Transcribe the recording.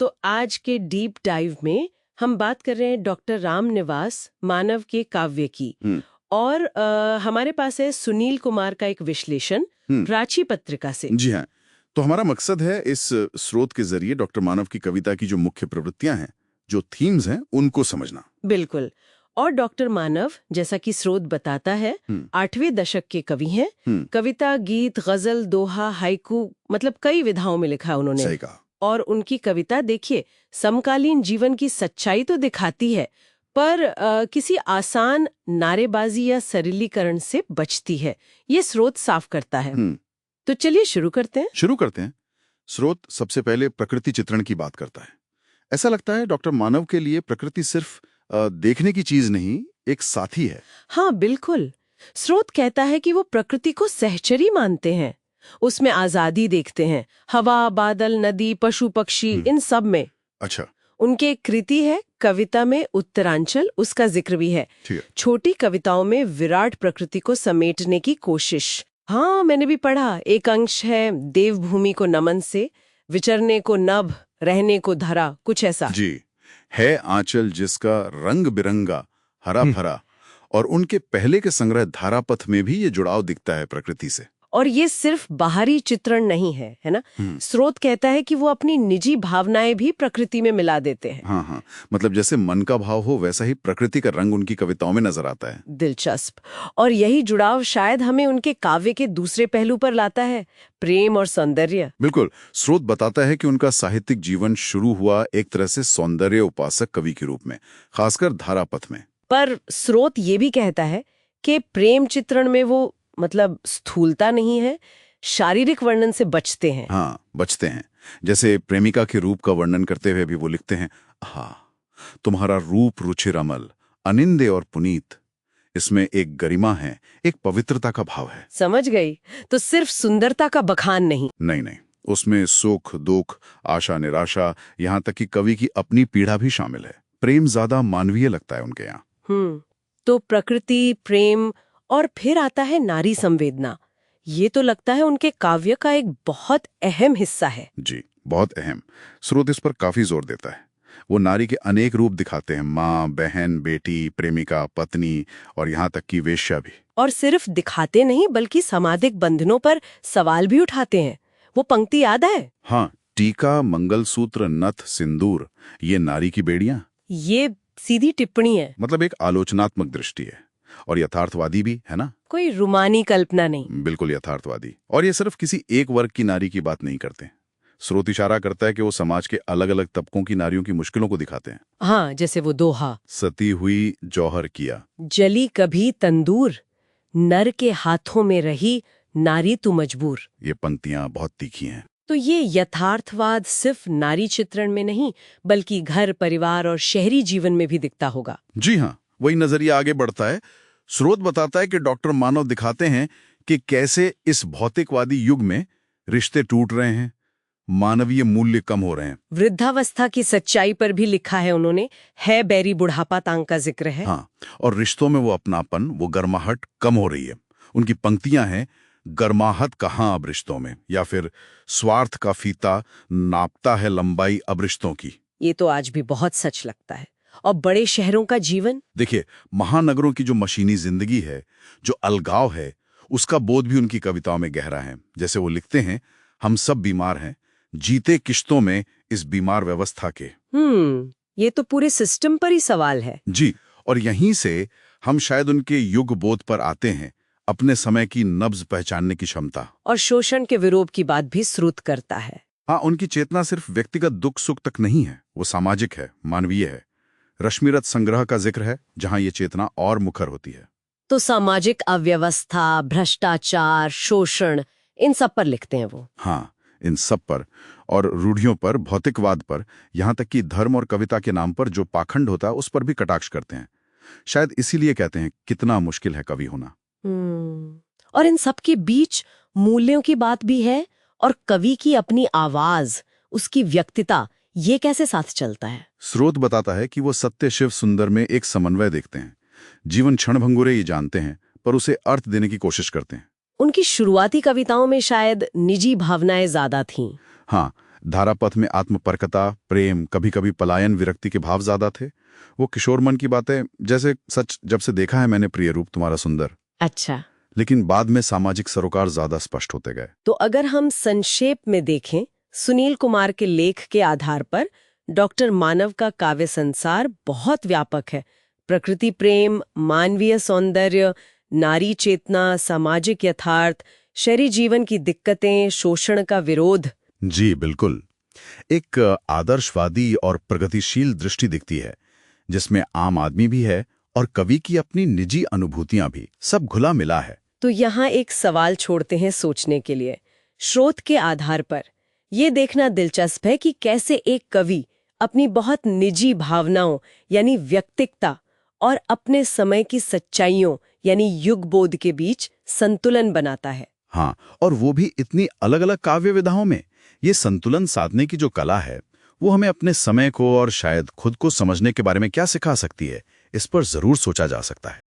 तो आज के डीप डाइव में हम बात कर रहे हैं डॉक्टर रामनिवास मानव के काव्य की। और हमारे पास है सुनील कुमार का एक विश्लेषण प्राची पत्रिका से। जी हाँ, तो हमारा मकसद है इस स्रोत के जरिए डॉक्टर मानव की कविता की जो मुख्य प्रवृत्तियां हैं, जो थीम्स हैं, उनको समझना। बिल्कुल। और डॉक्टर मानव, जैसा कि स्रोत बताता है, 8वें दशक के कवि हैं। कविता, गीत, गजल, दोहा, हाइकू, मतलब कई विधाओं में लिखा उन्होंने। सही कहा। और उनकी कविता देखिए, समकालीन जीवन की सच्चाई तो दिखाती है, पर किसी आसान नारेबाजी या सरलीकरण से बचती है। ये स्रोत साफ करता है। तो चलिए शुरू करते हैं। स्रोत सबसे पहले प्रकृति चित्रण की बात करता है। ऐसा लगता है डॉक्टर मानव के लिए प्रकृति सिर्फ देखने की चीज नहीं, एक साथी है। हाँ बिल्कुल। स्रोत कहता है कि वो प्रकृति को सहचरी मानते हैं, उसमें आजादी देखते हैं, हवा, बादल, नदी, पशु पक्षी, इन सब में। अच्छा। उनके एक कृति है कविता में उत्तरांचल, उसका जिक्र भी है। छोटी कविताओं में विराट प्रकृति को समेटने की कोशिश। हाँ, मैंने भी पढ़ा। एक अंश है देवभूमि को नमन से, विचरने को नभ, रहने को धरा, कुछ ऐसा। जी, है आंचल जिसका रंग बिरंगा हरा भरा। और उनके पहले के संग्रह धारापथ में भी ये जुड़ाव दिखता है प्रकृति से। और ये सिर्फ बाहरी चित्रण नहीं है ना? स्रोत कहता है कि वो अपनी निजी भावनाएं भी प्रकृति में मिला देते हैं। हाँ, मतलब जैसे मन का भाव हो, वैसा ही प्रकृति का रंग उनकी कविताओं में नजर आता है। दिलचस्प। और यही जुड़ाव शायद हमें उनके काव्य के दूसरे पहलू पर लाता है, प्रेम और सौंदर्य। बिल्कुल। स्रोत बताता है कि उनका साहित्यिक जीवन शुरू हुआ एक तरह से सौंदर्य उपासक कवि के रूप में, खासकर धारापथ में। पर स्रोत ये भी कहता है कि प्रेम चित्रण में वो मतलब स्थूलता नहीं है, शारीरिक वर्णन से बचते हैं। हाँ, बचते हैं। जैसे प्रेमिका के रूप का वर्णन करते हुए भी वो लिखते हैं, तुम्हारा रूप रुचिर अमल, अनिंदे और पुनीत। इसमें एक गरिमा है, एक पवित्रता का भाव है। समझ गई। तो सिर्फ सुंदरता का बखान नहीं। नहीं, उसमें सुख दुख, आशा निराशा, यहाँ तक कि कवि की अपनी पीड़ा भी शामिल है। प्रेम ज्यादा मानवीय लगता है उनके यहाँ। तो प्रकृति, प्रेम और फिर आता है नारी संवेदना। ये तो लगता है उनके काव्य का एक बहुत अहम हिस्सा है। जी, बहुत अहम। स्रोत इस पर काफी जोर देता है। वो नारी के अनेक रूप दिखाते हैं, माँ, बहन, बेटी, प्रेमिका, पत्नी और यहाँ तक कि वेश्या भी। और सिर्फ दिखाते नहीं, बल्कि सामाजिक बंधनों पर सवाल भी उठाते हैं। वो पंक्ति याद है? हाँ, टीका, मंगलसूत्र, नथ, सिंदूर, ये नारी की बेड़ियां। ये सीधी टिप्पणी है, मतलब एक आलोचनात्मक दृष्टि है और यथार्थवादी भी है ना। कोई रुमानी कल्पना नहीं। बिल्कुल यथार्थवादी। और ये सिर्फ किसी एक वर्ग की नारी की बात नहीं करते। स्रोत इशारा करता है कि वो समाज के अलग अलग तबकों की नारियों की मुश्किलों को दिखाते हैं। हाँ, जैसे वो दोहा, सती हुई जौहर किया, जली कभी तंदूर, नर के हाथों में रही नारी तू मजबूर। ये पंक्तियां बहुत तीखी हैं। तो ये यथार्थवाद सिर्फ नारी चित्रण में नहीं, बल्कि घर, परिवार और शहरी जीवन में भी दिखता होगा। जी हाँ, वही नजरिया आगे बढ़ता है। स्रोत बताता है कि डॉक्टर मानव दिखाते हैं कि कैसे इस भौतिकवादी युग में रिश्ते टूट रहे हैं, मानवीय मूल्य कम हो रहे हैं। वृद्धावस्था की सच्चाई पर भी लिखा है उन्होंने, है बैरी बुढ़ापा तांग का जिक्र है। हाँ, और रिश्तों में वो अपनापन, वो गर्माहट कम हो रही है। उनकी पंक्तियां हैं, गर्माहट कहाँ अब रिश्तों में, या फिर स्वार्थ का फीता नापता है लंबाई अब रिश्तों की। ये तो आज भी बहुत सच लगता है। और बड़े शहरों का जीवन देखिए, महानगरों की जो मशीनी जिंदगी है, जो अलगाव है, उसका बोध भी उनकी कविताओं में गहरा है। जैसे वो लिखते हैं, हम सब बीमार हैं, जीते किश्तों में इस बीमार व्यवस्था के। ये तो पूरे सिस्टम पर ही सवाल है। जी, और यहीं से हम शायद उनके युग बोध पर आते हैं, अपने समय की नब्ज पहचानने की क्षमता। और शोषण के विरोध की बात भी स्रुत करता है। हाँ, उनकी चेतना सिर्फ व्यक्तिगत दुख सुख तक नहीं है, वो सामाजिक है, मानवीय है। रश्मिरथ संग्रह का जिक्र है, जहां ये चेतना और मुखर होती है। तो सामाजिक अव्यवस्था, भ्रष्टाचार, शोषण, इन सब पर लिखते हैं वो। हाँ, इन सब पर, और रूढ़ियों पर, भौतिकवाद पर, यहाँ तक कि धर्म और कविता के नाम पर जो पाखंड होता है उस पर भी कटाक्ष करते हैं। शायद इसीलिए कहते हैं कितना मुश्किल है कवि होना। और इन सब के बीच मूल्यों की बात भी है, और कवि की अपनी आवाज, उसकी व्यक्तिता, ये कैसे साथ चलता है? स्रोत बताता है कि वो सत्य शिव सुंदर में एक समन्वय देखते हैं। जीवन क्षणभंगुरे ये जानते हैं, पर उसे अर्थ देने की कोशिश करते हैं। उनकी शुरुआती कविताओं में शायद निजी भावनाएं ज्यादा थीं। हाँ, धारापथ में आत्मपरकता, प्रेम, कभी कभी पलायन, विरक्ति के भाव ज्यादा थे। वो किशोर मन की बातें, जैसे सच जब से देखा है मैंने प्रिय रूप तुम्हारा सुंदर। अच्छा, लेकिन बाद में सामाजिक सरोकार ज्यादा स्पष्ट होते गए। तो अगर हम संक्षेप में देखें, सुनील कुमार के लेख के आधार पर डॉक्टर मानव का काव्य संसार बहुत व्यापक है। प्रकृति प्रेम, मानवीय सौंदर्य, नारी चेतना, सामाजिक यथार्थ, शहरी जीवन की दिक्कतें, शोषण का विरोध। जी बिल्कुल, एक आदर्शवादी और प्रगतिशील दृष्टि दिखती है, जिसमें आम आदमी भी है और कवि की अपनी निजी अनुभूतियां भी, सब घुला मिला है। तो यहाँ एक सवाल छोड़ते हैं सोचने के लिए। स्रोत के आधार पर ये देखना दिलचस्प है कि कैसे एक कवि अपनी बहुत निजी भावनाओं यानी व्यक्तिकता और अपने समय की सच्चाइयों यानी युगबोध के बीच संतुलन बनाता है। हाँ, और वो भी इतनी अलग अलग काव्य विधाओं में। ये संतुलन साधने की जो कला है, वो हमें अपने समय को और शायद खुद को समझने के बारे में क्या सिखा सकती है, इस पर जरूर सोचा जा सकता है।